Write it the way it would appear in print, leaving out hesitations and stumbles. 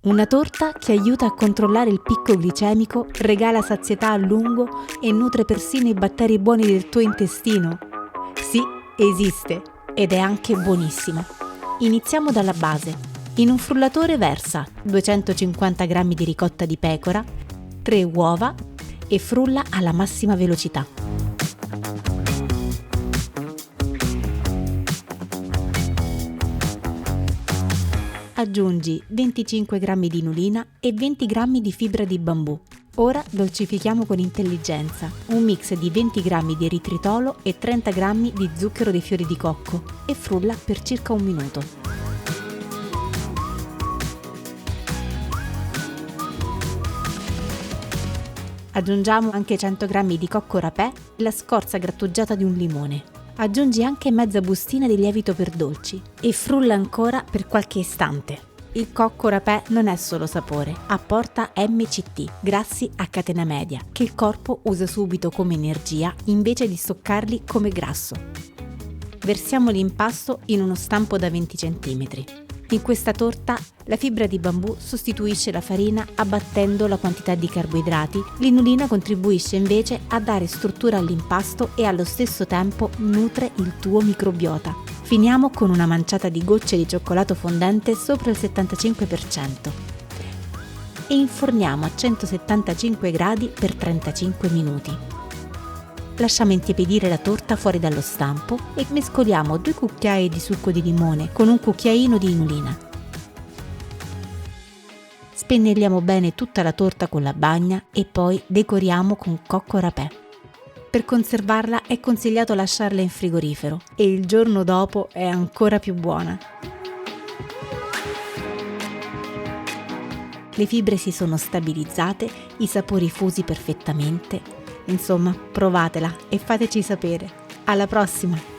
Una torta che aiuta a controllare il picco glicemico, regala sazietà a lungo e nutre persino i batteri buoni del tuo intestino. Sì, esiste ed è anche buonissima. Iniziamo dalla base. In un frullatore versa 250 g di ricotta di pecora, 3 uova e frulla alla massima velocità. Aggiungi 25 g di inulina e 20 g di fibra di bambù. Ora dolcifichiamo con intelligenza. Un mix di 20 g di eritritolo e 30 g di zucchero dei fiori di cocco e frulla per circa un minuto. Aggiungiamo anche 100 g di cocco rapè e la scorza grattugiata di un limone. Aggiungi anche mezza bustina di lievito per dolci e frulla ancora per qualche istante. Il cocco rapè non è solo sapore, apporta MCT, grassi a catena media, che il corpo usa subito come energia invece di stoccarli come grasso. Versiamo l'impasto in uno stampo da 20 cm. In questa torta la fibra di bambù sostituisce la farina abbattendo la quantità di carboidrati, l'inulina contribuisce invece a dare struttura all'impasto e allo stesso tempo nutre il tuo microbiota. Finiamo con una manciata di gocce di cioccolato fondente sopra il 75% e inforniamo a 175 gradi per 35 minuti. Lasciamo intiepidire la torta fuori dallo stampo e mescoliamo 2 cucchiai di succo di limone con un cucchiaino di inulina. Spennelliamo bene tutta la torta con la bagna e poi decoriamo con cocco rapè. Per conservarla è consigliato lasciarla in frigorifero e il giorno dopo è ancora più buona. Le fibre si sono stabilizzate, i sapori fusi perfettamente. Insomma, provatela e fateci sapere. Alla prossima!